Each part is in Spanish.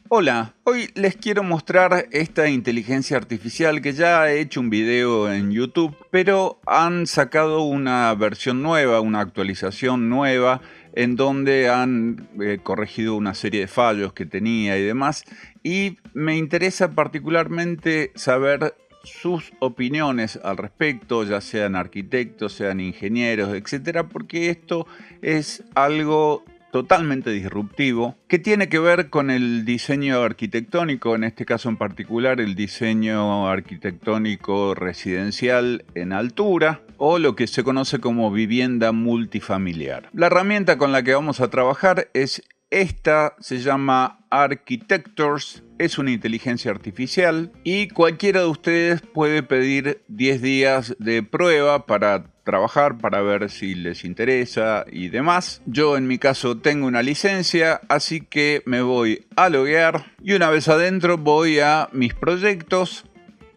Hola, hoy les quiero mostrar esta inteligencia artificial que ya he hecho un video en YouTube, pero han sacado una versión nueva, una actualización nueva, en donde han corregido una serie de fallos que tenía y demás. Y me interesa particularmente saber sus opiniones al respecto, ya sean arquitectos, sean ingenieros, etcétera, porque esto es algo totalmente disruptivo, que tiene que ver con el diseño arquitectónico, en este caso en particular el diseño arquitectónico residencial en altura, o lo que se conoce como vivienda multifamiliar. La herramienta con la que vamos a trabajar es esta, se llama Architectors, es una inteligencia artificial y cualquiera de ustedes puede pedir 10 días de prueba para trabajar, para ver si les interesa y demás. Yo en mi caso tengo una licencia, así que me voy a loguear y una vez adentro voy a mis proyectos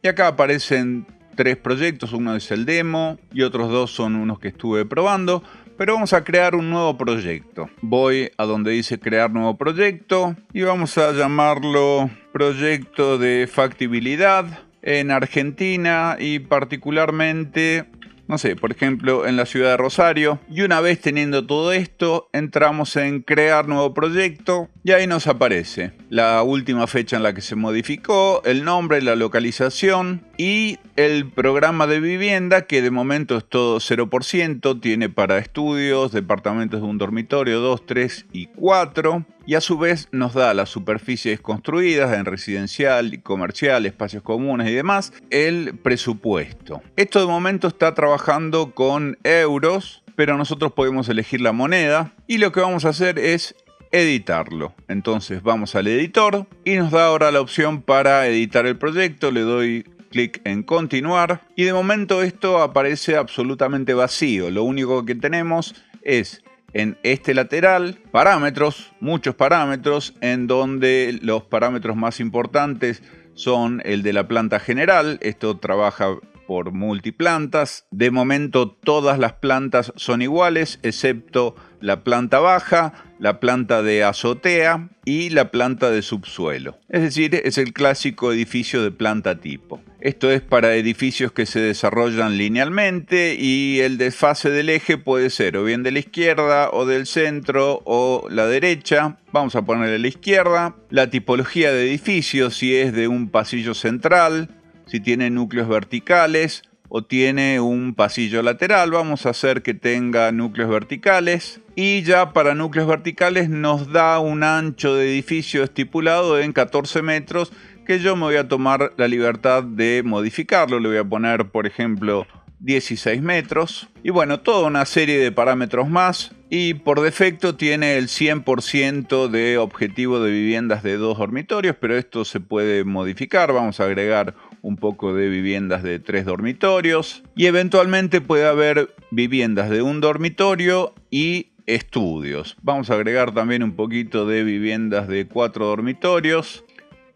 y acá aparecen 3 proyectos, uno es el demo y otros 2 son unos que estuve probando. Pero vamos a crear un nuevo proyecto. Voy a donde dice crear nuevo proyecto y vamos a llamarlo proyecto de factibilidad en Argentina y particularmente, no sé, por ejemplo, en la ciudad de Rosario. Y una vez teniendo todo esto, entramos en crear nuevo proyecto y ahí nos aparece la última fecha en la que se modificó, el nombre, la localización y el programa de vivienda, que de momento es todo 0%, tiene para estudios, departamentos de un dormitorio, 2, 3 y 4. Y a su vez nos da las superficies construidas en residencial y comercial, espacios comunes y demás, el presupuesto. Esto de momento está trabajando con euros, pero nosotros podemos elegir la moneda y lo que vamos a hacer es editarlo. Entonces vamos al editor y nos da ahora la opción para editar el proyecto. Le doy clic en continuar y de momento esto aparece absolutamente vacío. Lo único que tenemos es en este lateral parámetros, muchos parámetros, en donde los parámetros más importantes son el de la planta general. Esto trabaja por multiplantas. De momento todas las plantas son iguales, excepto la planta baja, la planta de azotea y la planta de subsuelo. Es decir, es el clásico edificio de planta tipo. Esto es para edificios que se desarrollan linealmente y el desfase del eje puede ser o bien de la izquierda o del centro o la derecha. Vamos a ponerle la izquierda. La tipología de edificio, si es de un pasillo central, si tiene núcleos verticales o tiene un pasillo lateral, vamos a hacer que tenga núcleos verticales. Y ya para núcleos verticales nos da un ancho de edificio estipulado en 14 metros, que yo me voy a tomar la libertad de modificarlo. Le voy a poner, por ejemplo, 16 metros. Y bueno, toda una serie de parámetros más. Y por defecto tiene el 100% de objetivo de viviendas de 2 dormitorios, pero esto se puede modificar. Vamos a agregar un poco de viviendas de 3 dormitorios. Y eventualmente puede haber viviendas de 1 dormitorio y estudios. Vamos a agregar también un poquito de viviendas de 4 dormitorios.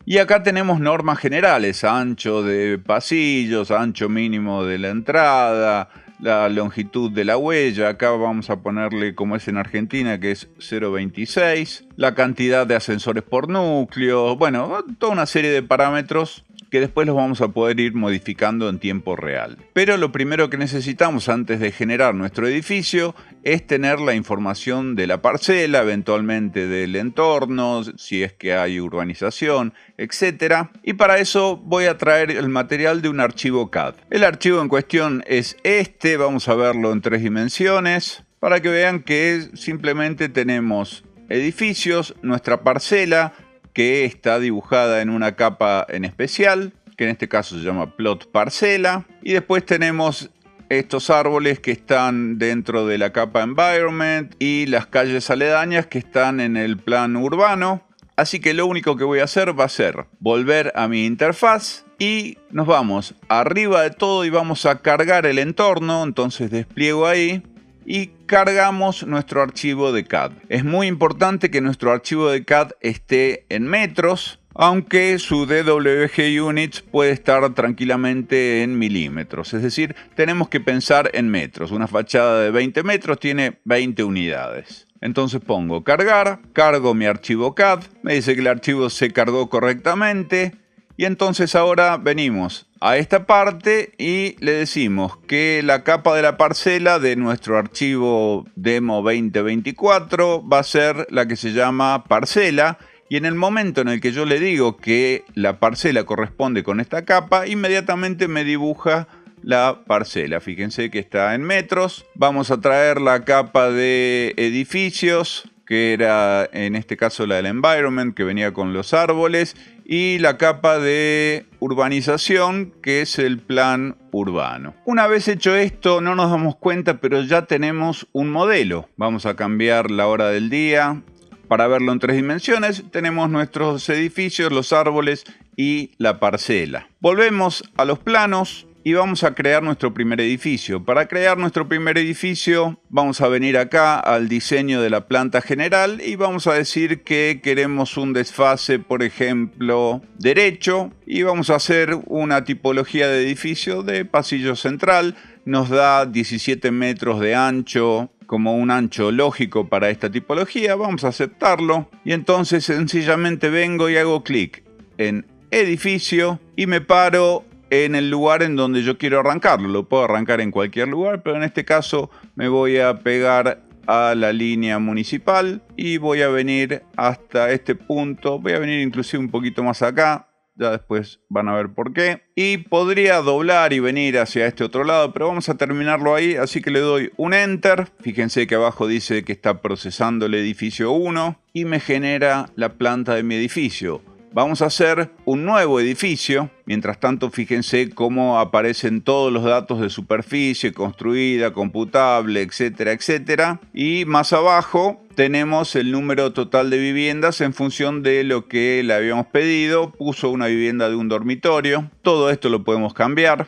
Y acá tenemos normas generales, ancho de pasillos, ancho mínimo de la entrada, la longitud de la huella. Acá vamos a ponerle, como es en Argentina, que es 0,26. La cantidad de ascensores por núcleo. Bueno, toda una serie de parámetros que después los vamos a poder ir modificando en tiempo real. Pero lo primero que necesitamos antes de generar nuestro edificio es tener la información de la parcela, eventualmente del entorno, si es que hay urbanización, etc. Y para eso voy a traer el material de un archivo CAD. El archivo en cuestión es este, vamos a verlo en 3 dimensiones, para que vean que simplemente tenemos edificios, nuestra parcela, que está dibujada en una capa en especial, que en este caso se llama plot parcela, y después tenemos estos árboles que están dentro de la capa environment y las calles aledañas que están en el plan urbano. Así que lo único que voy a hacer va a ser volver a mi interfaz y nos vamos arriba de todo y vamos a cargar el entorno. Entonces despliego ahí y cargamos nuestro archivo de CAD. Es muy importante que nuestro archivo de CAD esté en metros, aunque su DWG Units puede estar tranquilamente en milímetros, es decir, tenemos que pensar en metros. Una fachada de 20 metros tiene 20 unidades. Entonces pongo cargar, cargo mi archivo CAD, me dice que el archivo se cargó correctamente y entonces ahora venimos a esta parte y le decimos que la capa de la parcela de nuestro archivo demo 2024 va a ser la que se llama parcela. Y en el momento en el que yo le digo que la parcela corresponde con esta capa, inmediatamente me dibuja la parcela. Fíjense que está en metros. Vamos a traer la capa de edificios, que era en este caso la del environment, que venía con los árboles, y la capa de urbanización, que es el plan urbano. Una vez hecho esto, no nos damos cuenta, pero ya tenemos un modelo. Vamos a cambiar la hora del día. Para verlo en 3 dimensiones, tenemos nuestros edificios, los árboles y la parcela. Volvemos a los planos y vamos a crear nuestro primer edificio. Para crear nuestro primer edificio, vamos a venir acá al diseño de la planta general y vamos a decir que queremos un desfase, por ejemplo, derecho, y vamos a hacer una tipología de edificio de pasillo central. Nos da 17 metros de ancho, como un ancho lógico para esta tipología. Vamos a aceptarlo y entonces sencillamente vengo y hago clic en edificio y me paro en el lugar en donde yo quiero arrancarlo. Lo puedo arrancar en cualquier lugar, pero en este caso me voy a pegar a la línea municipal y voy a venir hasta este punto. Voy a venir inclusive un poquito más acá. Ya después van a ver por qué. Y podría doblar y venir hacia este otro lado, pero vamos a terminarlo ahí. Así que le doy un Enter. Fíjense que abajo dice que está procesando el edificio 1 y me genera la planta de mi edificio. Vamos a hacer un nuevo edificio. Mientras tanto, fíjense cómo aparecen todos los datos de superficie, construida, computable, etcétera, etcétera. Y más abajo tenemos el número total de viviendas en función de lo que le habíamos pedido. Puso una vivienda de un dormitorio. Todo esto lo podemos cambiar.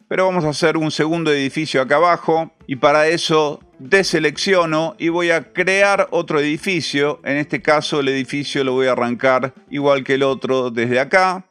Pero vamos a hacer un segundo edificio acá abajo. Y para eso deselecciono y voy a crear otro edificio. En este caso el edificio lo voy a arrancar igual que el otro desde acá.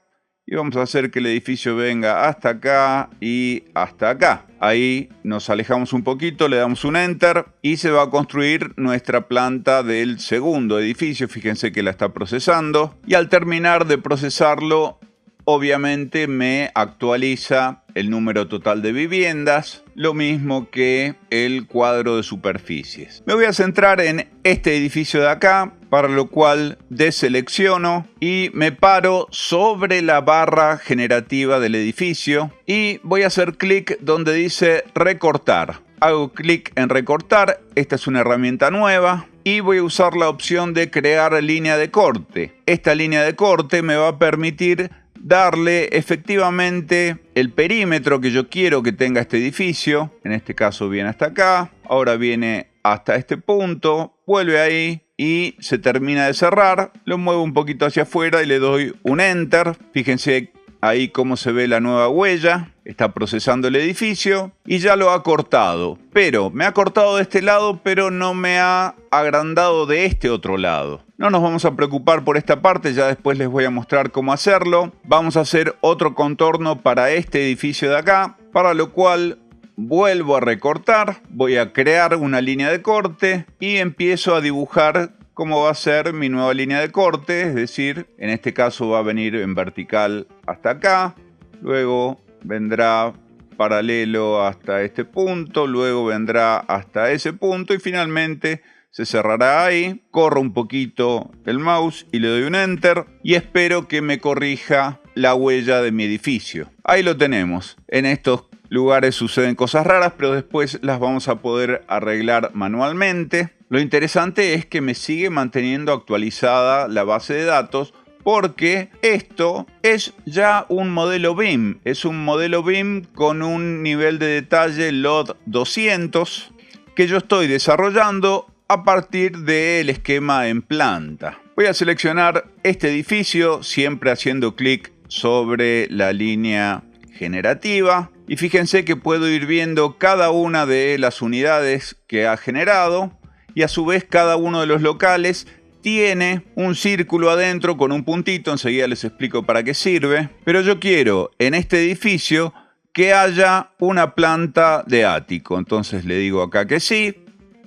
Y vamos a hacer que el edificio venga hasta acá y hasta acá. Ahí nos alejamos un poquito, le damos un Enter y se va a construir nuestra planta del segundo edificio. Fíjense que la está procesando. Y al terminar de procesarlo, obviamente me actualiza el número total de viviendas, lo mismo que el cuadro de superficies. Me voy a centrar en este edificio de acá, para lo cual deselecciono y me paro sobre la barra generativa del edificio y voy a hacer clic donde dice recortar. Hago clic en recortar, esta es una herramienta nueva. Y voy a usar la opción de crear línea de corte. Esta línea de corte me va a permitir darle efectivamente el perímetro que yo quiero que tenga este edificio. En este caso viene hasta acá, ahora viene hasta este punto, vuelve ahí y se termina de cerrar. Lo muevo un poquito hacia afuera y le doy un Enter. Fíjense ahí cómo se ve la nueva huella. Está procesando el edificio y ya lo ha cortado. Pero me ha cortado de este lado, pero no me ha agrandado de este otro lado. No nos vamos a preocupar por esta parte, ya después les voy a mostrar cómo hacerlo. Vamos a hacer otro contorno para este edificio de acá, para lo cual vuelvo a recortar. Voy a crear una línea de corte y empiezo a dibujar cómo va a ser mi nueva línea de corte. Es decir, en este caso va a venir en vertical hasta acá. Luego vendrá paralelo hasta este punto, luego vendrá hasta ese punto y finalmente se cerrará ahí. Corro un poquito el mouse y le doy un Enter y espero que me corrija la huella de mi edificio. Ahí lo tenemos. En estos lugares suceden cosas raras, pero después las vamos a poder arreglar manualmente. Lo interesante es que me sigue manteniendo actualizada la base de datos, porque esto es ya un modelo BIM. Es un modelo BIM con un nivel de detalle LOD 200 que yo estoy desarrollando a partir del esquema en planta. Voy a seleccionar este edificio siempre haciendo clic sobre la línea generativa. Y fíjense que puedo ir viendo cada una de las unidades que ha generado y a su vez cada uno de los locales tiene un círculo adentro con un puntito, enseguida les explico para qué sirve, pero yo quiero en este edificio que haya una planta de ático. Entonces le digo acá que sí,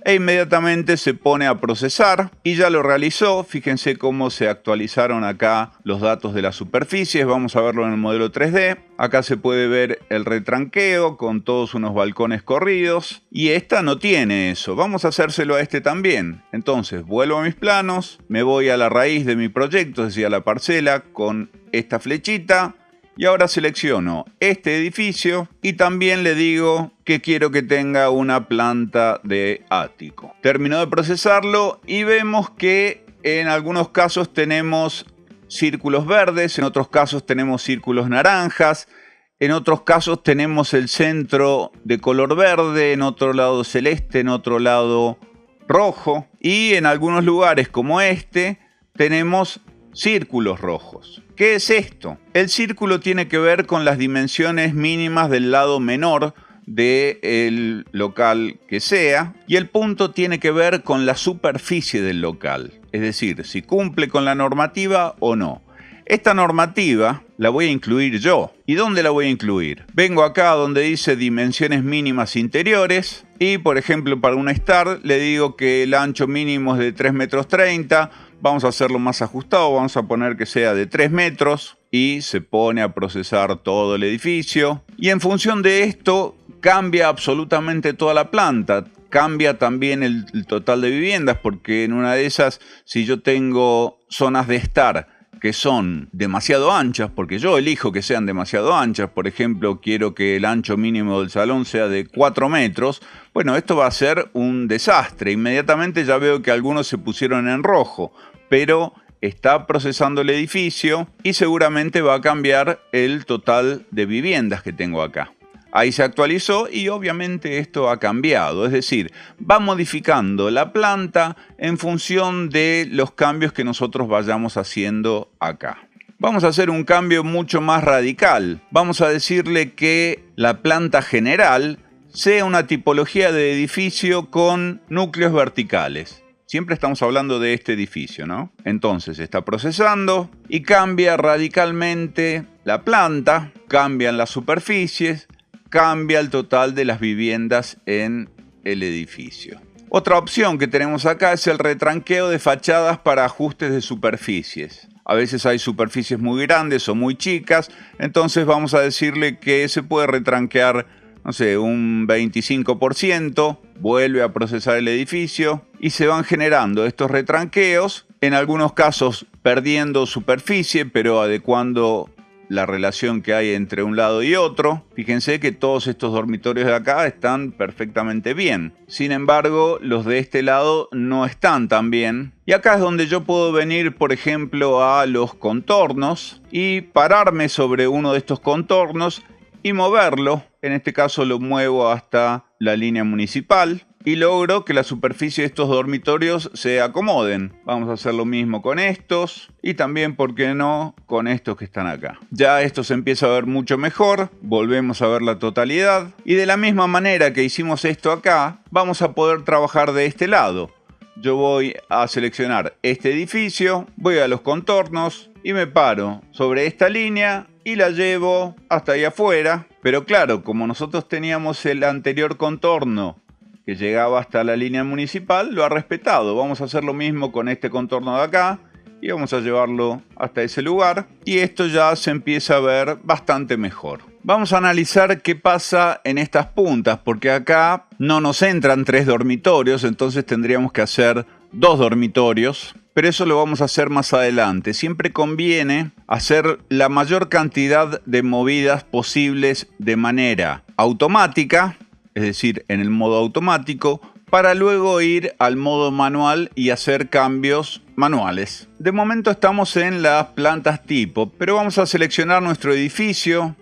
e inmediatamente se pone a procesar y ya lo realizó. Fíjense cómo se actualizaron acá los datos de las superficies. Vamos a verlo en el modelo 3D. Acá se puede ver el retranqueo con todos unos balcones corridos. Y esta no tiene eso. Vamos a hacérselo a este también. Entonces vuelvo a mis planos, me voy a la raíz de mi proyecto, es decir, a la parcela con esta flechita. Y ahora selecciono este edificio y también le digo que quiero que tenga una planta de ático. Terminó de procesarlo y vemos que en algunos casos tenemos círculos verdes, en otros casos tenemos círculos naranjas, en otros casos tenemos el centro de color verde, en otro lado celeste, en otro lado rojo y en algunos lugares como este tenemos círculos rojos. ¿Qué es esto? El círculo tiene que ver con las dimensiones mínimas del lado menor del local que sea y el punto tiene que ver con la superficie del local, es decir, si cumple con la normativa o no. Esta normativa la voy a incluir yo. ¿Y dónde la voy a incluir? Vengo acá donde dice dimensiones mínimas interiores y, por ejemplo, para un Star le digo que el ancho mínimo es de 3,30 m. Vamos a hacerlo más ajustado, vamos a poner que sea de 3 metros y se pone a procesar todo el edificio. Y en función de esto cambia absolutamente toda la planta. Cambia también el total de viviendas porque en una de esas, si yo tengo zonas de Star que son demasiado anchas, porque yo elijo que sean demasiado anchas, por ejemplo, quiero que el ancho mínimo del salón sea de 4 metros, bueno, esto va a ser un desastre. Inmediatamente ya veo que algunos se pusieron en rojo, pero está procesando el edificio y seguramente va a cambiar el total de viviendas que tengo acá. Ahí se actualizó y obviamente esto ha cambiado, es decir, va modificando la planta en función de los cambios que nosotros vayamos haciendo acá. Vamos a hacer un cambio mucho más radical. Vamos a decirle que la planta general sea una tipología de edificio con núcleos verticales. Siempre estamos hablando de este edificio, ¿no? Entonces está procesando y cambia radicalmente la planta, cambian las superficies, cambia el total de las viviendas en el edificio. Otra opción que tenemos acá es el retranqueo de fachadas para ajustes de superficies. A veces hay superficies muy grandes o muy chicas, entonces vamos a decirle que se puede retranquear, no sé, un 25%, vuelve a procesar el edificio y se van generando estos retranqueos, en algunos casos perdiendo superficie, pero adecuando la relación que hay entre un lado y otro. Fíjense que todos estos dormitorios de acá están perfectamente bien. Sin embargo, los de este lado no están tan bien. Y acá es donde yo puedo venir, por ejemplo, a los contornos y pararme sobre uno de estos contornos y moverlo. En este caso lo muevo hasta la línea municipal y logro que la superficie de estos dormitorios se acomoden. Vamos a hacer lo mismo con estos y también, ¿por qué no?, con estos que están acá. Ya esto se empieza a ver mucho mejor, volvemos a ver la totalidad y de la misma manera que hicimos esto acá, vamos a poder trabajar de este lado. Yo voy a seleccionar este edificio, voy a los contornos y me paro sobre esta línea y la llevo hasta ahí afuera. Pero claro, como nosotros teníamos el anterior contorno que llegaba hasta la línea municipal, lo ha respetado. Vamos a hacer lo mismo con este contorno de acá y vamos a llevarlo hasta ese lugar y esto ya se empieza a ver bastante mejor. Vamos a analizar qué pasa en estas puntas, porque acá no nos entran 3 dormitorios, entonces tendríamos que hacer 2 dormitorios, pero eso lo vamos a hacer más adelante. Siempre conviene hacer la mayor cantidad de movidas posibles de manera automática, es decir, en el modo automático, para luego ir al modo manual y hacer cambios manuales. De momento estamos en las plantas tipo, pero vamos a seleccionar nuestro edificio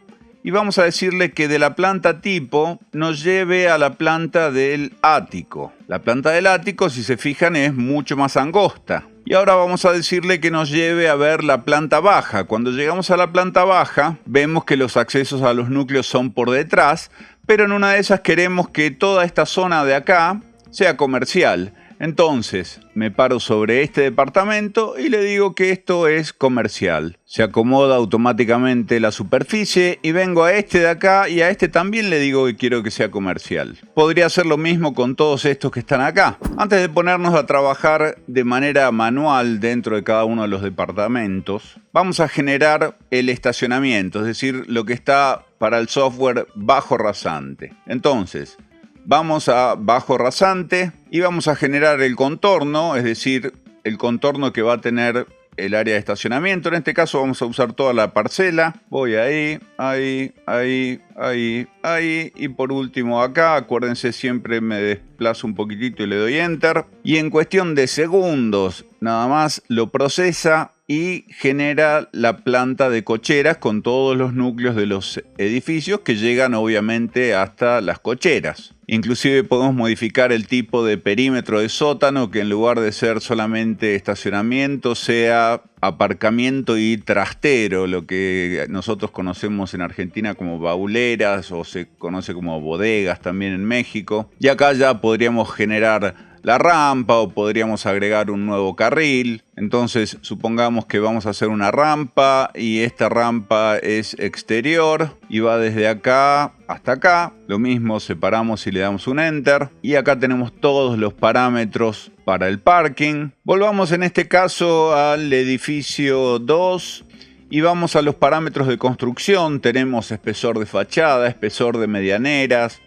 y vamos a decirle que de la planta tipo nos lleve a la planta del ático. La planta del ático, si se fijan, es mucho más angosta. Y ahora vamos a decirle que nos lleve a ver la planta baja. Cuando llegamos a la planta baja, vemos que los accesos a los núcleos son por detrás, pero en una de esas queremos que toda esta zona de acá sea comercial. Entonces me paro sobre este departamento y le digo que esto es comercial. Se acomoda automáticamente la superficie y vengo a este de acá y a este también le digo que quiero que sea comercial. Podría hacer lo mismo con todos estos que están acá. Antes de ponernos a trabajar de manera manual dentro de cada uno de los departamentos, vamos a generar el estacionamiento, es decir, lo que está para el software bajo rasante. Entonces, vamos a bajo rasante y vamos a generar el contorno, es decir, el contorno que va a tener el área de estacionamiento. En este caso vamos a usar toda la parcela. Voy ahí, ahí, ahí, ahí, ahí. Y por último acá, acuérdense, siempre me desplazo un poquitito y le doy Enter. Y en cuestión de segundos, nada más lo procesa y genera la planta de cocheras con todos los núcleos de los edificios que llegan obviamente hasta las cocheras. Inclusive podemos modificar el tipo de perímetro de sótano, que en lugar de ser solamente estacionamiento sea aparcamiento y trastero, lo que nosotros conocemos en Argentina como bauleras o se conoce como bodegas también en México. Y acá ya podríamos generar la rampa o podríamos agregar un nuevo carril. Entonces supongamos que vamos a hacer una rampa y esta rampa es exterior y va desde acá hasta acá. Lo mismo, separamos y le damos un Enter y acá tenemos todos los parámetros para el parking. Volvamos en este caso al edificio 2 y vamos a los parámetros de construcción. Tenemos espesor de fachada, espesor de medianeras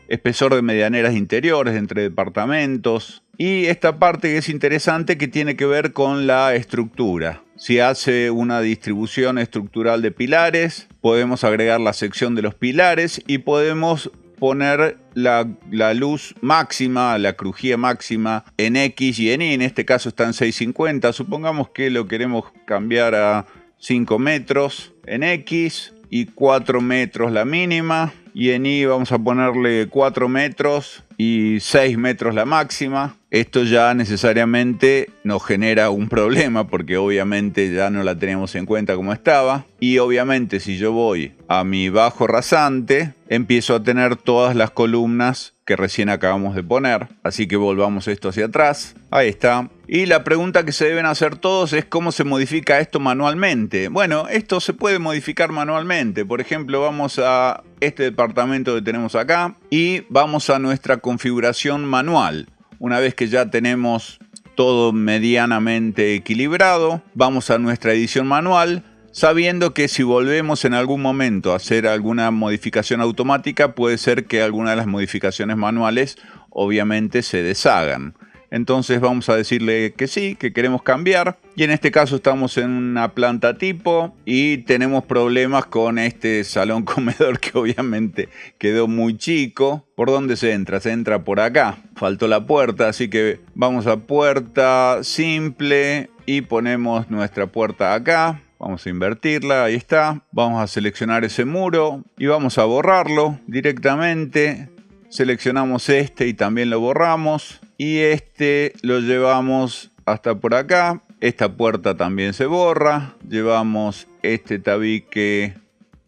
interiores entre departamentos. Y esta parte que es interesante, que tiene que ver con la estructura. Si hace una distribución estructural de pilares, podemos agregar la sección de los pilares y podemos poner la luz máxima, la crujía máxima en X y en Y. En este caso está en 650. Supongamos que lo queremos cambiar a 5 metros en X y 4 metros la mínima. Y en Y vamos a ponerle 4 metros y 6 metros la máxima. Esto ya necesariamente nos genera un problema porque obviamente ya no la tenemos en cuenta como estaba. Y obviamente si yo voy a mi bajo rasante, empiezo a tener todas las columnas que recién acabamos de poner. Así que volvamos esto hacia atrás. Ahí está. Y la pregunta que se deben hacer todos es cómo se modifica esto manualmente. Bueno, esto se puede modificar manualmente. Por ejemplo, vamos a este departamento que tenemos acá y vamos a nuestra configuración manual. Una vez que ya tenemos todo medianamente equilibrado, vamos a nuestra edición manual, sabiendo que si volvemos en algún momento a hacer alguna modificación automática, puede ser que alguna de las modificaciones manuales obviamente se deshagan. Entonces vamos a decirle que sí, que queremos cambiar. Y en este caso estamos en una planta tipo y tenemos problemas con este salón comedor que obviamente quedó muy chico. ¿Por dónde se entra? Se entra por acá. Faltó la puerta, así que vamos a puerta simple y ponemos nuestra puerta acá. Vamos a invertirla, ahí está. Vamos a seleccionar ese muro y vamos a borrarlo directamente. Seleccionamos este y también lo borramos. Y este lo llevamos hasta por acá. Esta puerta también se borra. Llevamos este tabique.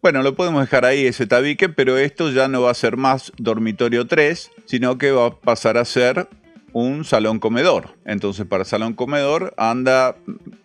Bueno, lo podemos dejar ahí ese tabique, pero esto ya no va a ser más dormitorio 3, sino que va a pasar a ser un salón comedor. Entonces para salón comedor anda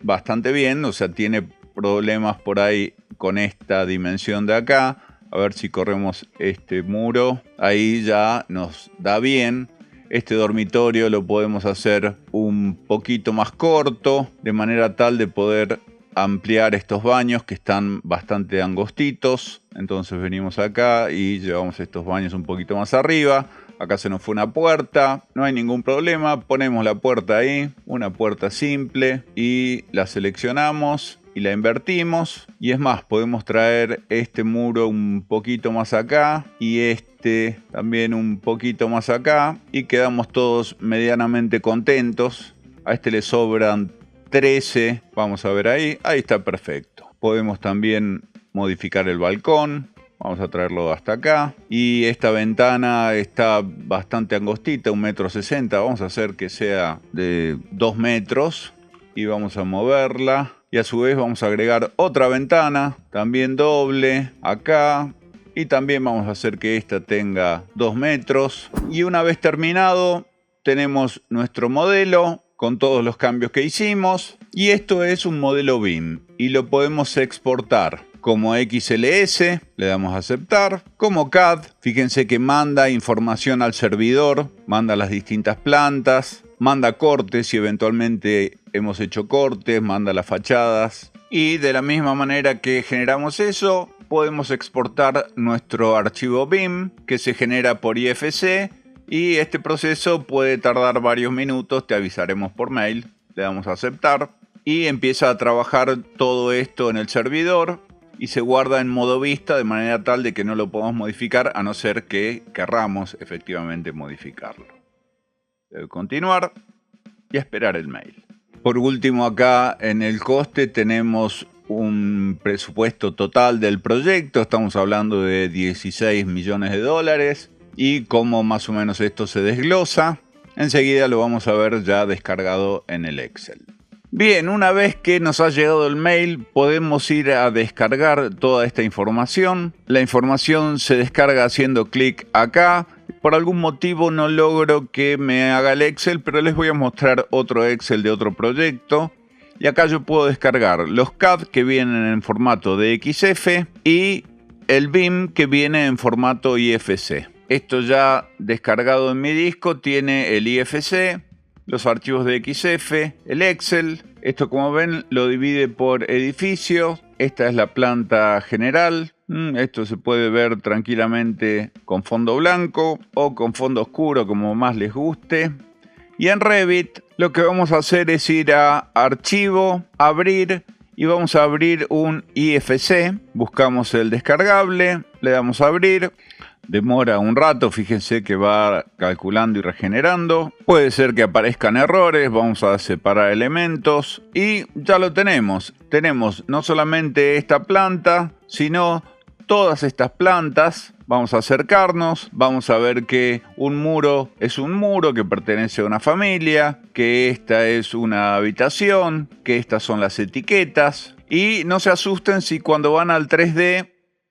bastante bien, o sea, tiene problemas por ahí con esta dimensión de acá. A ver si corremos este muro. Ahí ya nos da bien. Este dormitorio lo podemos hacer un poquito más corto, de manera tal de poder ampliar estos baños que están bastante angostitos. Entonces venimos acá y llevamos estos baños un poquito más arriba. Acá se nos fue una puerta, no hay ningún problema. Ponemos la puerta ahí, una puerta simple, y la seleccionamos y la invertimos. Y es más, podemos traer este muro un poquito más acá y este también un poquito más acá. Y quedamos todos medianamente contentos. A este le sobran 13. Vamos a ver ahí. Ahí está perfecto. Podemos también modificar el balcón. Vamos a traerlo hasta acá. Y esta ventana está bastante angostita, 1,60 m. Vamos a hacer que sea de 2 metros. Y vamos a moverla. Y a su vez vamos a agregar otra ventana, también doble, acá. Y también vamos a hacer que esta tenga 2 metros. Y una vez terminado, tenemos nuestro modelo. con todos los cambios que hicimos. Y esto es un modelo BIM y lo podemos exportar como XLS, le damos a aceptar, como CAD, fíjense que manda información al servidor, manda las distintas plantas, manda cortes si eventualmente hemos hecho cortes, manda las fachadas. Y de la misma manera que generamos eso, podemos exportar nuestro archivo BIM que se genera por IFC y este proceso puede tardar varios minutos, te avisaremos por mail, le damos a aceptar y empieza a trabajar todo esto en el servidor y se guarda en modo vista de manera tal de que no lo podamos modificar a no ser que querramos efectivamente modificarlo. Debe continuar y esperar el mail. Por último, acá en el coste tenemos un presupuesto total del proyecto, estamos hablando de 16 millones de dólares y cómo más o menos esto se desglosa. Enseguida lo vamos a ver ya descargado en el Excel. Bien, una vez que nos ha llegado el mail, podemos ir a descargar toda esta información. La información se descarga haciendo clic acá. Por algún motivo no logro que me haga el Excel, pero les voy a mostrar otro Excel de otro proyecto. Y acá yo puedo descargar los CAD que vienen en formato DXF y el BIM que viene en formato IFC. Esto ya descargado en mi disco tiene el IFC, los archivos de XF, el Excel. Esto, como ven, lo divide por edificio. Esta es la planta general. Esto se puede ver tranquilamente con fondo blanco o con fondo oscuro, como más les guste. Y en Revit lo que vamos a hacer es ir a Archivo, Abrir y vamos a abrir un IFC. Buscamos el descargable, le damos a abrir. Demora un rato, fíjense que va calculando y regenerando. Puede ser que aparezcan errores, vamos a separar elementos y ya lo tenemos. Tenemos no solamente esta planta, sino todas estas plantas. Vamos a acercarnos, vamos a ver que un muro es un muro que pertenece a una familia, que esta es una habitación, que estas son las etiquetas. Y no se asusten si cuando van al 3D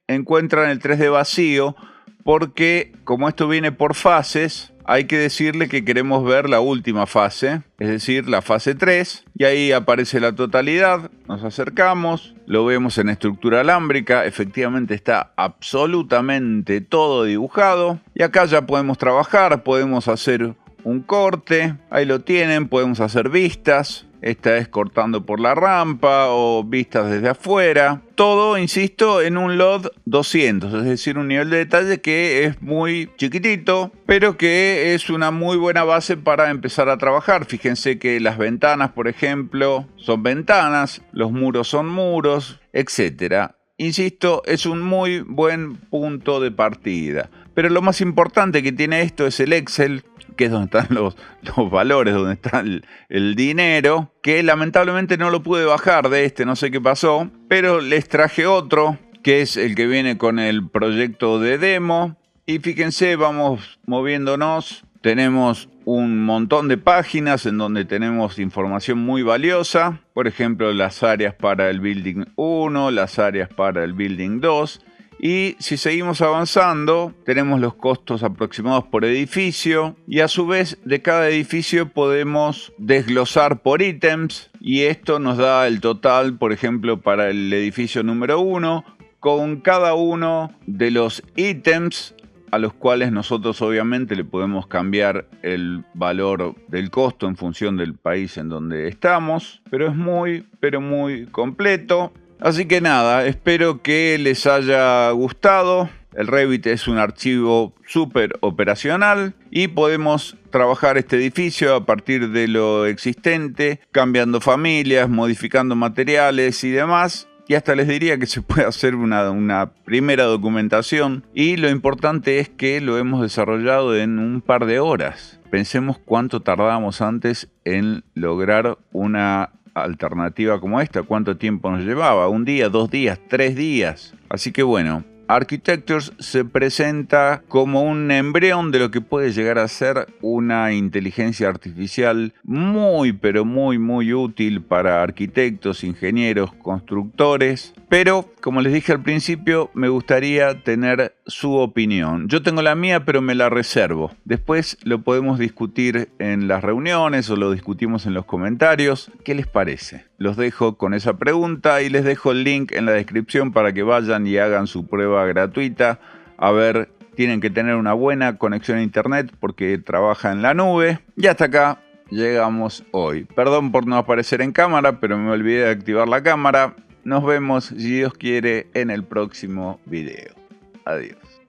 encuentran el 3D vacío, porque como esto viene por fases, hay que decirle que queremos ver la última fase, es decir, la fase 3, y ahí aparece la totalidad, nos acercamos, lo vemos en estructura alámbrica, efectivamente está absolutamente todo dibujado, y acá ya podemos trabajar, podemos hacer un corte, ahí lo tienen, podemos hacer vistas. Esta es cortando por la rampa o vistas desde afuera. Todo, insisto, en un LOD 200, es decir, un nivel de detalle que es muy chiquitito, pero que es una muy buena base para empezar a trabajar. Fíjense que las ventanas, por ejemplo, son ventanas, los muros son muros, etc. Insisto, es un muy buen punto de partida. Pero lo más importante que tiene esto es el Excel, que es donde están los valores, donde está el dinero, que lamentablemente no lo pude bajar de este, no sé qué pasó, pero les traje otro, que es el que viene con el proyecto de demo, y fíjense, vamos moviéndonos, tenemos un montón de páginas en donde tenemos información muy valiosa, por ejemplo, las áreas para el Building 1, las áreas para el Building 2, y si seguimos avanzando, tenemos los costos aproximados por edificio y a su vez de cada edificio podemos desglosar por ítems y esto nos da el total, por ejemplo, para el edificio número 1, con cada uno de los ítems a los cuales nosotros obviamente le podemos cambiar el valor del costo en función del país en donde estamos, pero es muy completo. Así que nada, espero que les haya gustado. El Revit es un archivo súper operacional y podemos trabajar este edificio a partir de lo existente, cambiando familias, modificando materiales y demás. Y hasta les diría que se puede hacer una primera documentación y lo importante es que lo hemos desarrollado en un par de horas. Pensemos cuánto tardábamos antes en lograr una alternativa como esta, cuánto tiempo nos llevaba, 1 día, 2 días, 3 días. Así que bueno, Architectures se presenta como un embrión de lo que puede llegar a ser una inteligencia artificial muy, pero muy útil para arquitectos, ingenieros, constructores. Pero, como les dije al principio, me gustaría tener su opinión. Yo tengo la mía, pero me la reservo. Después lo podemos discutir en las reuniones o lo discutimos en los comentarios. ¿Qué les parece? Los dejo con esa pregunta y les dejo el link en la descripción para que vayan y hagan su prueba gratuita. A ver, tienen que tener una buena conexión a internet porque trabaja en la nube. Y hasta acá llegamos hoy. Perdón por no aparecer en cámara, pero me olvidé de activar la cámara. Nos vemos, si Dios quiere, en el próximo video. Adiós.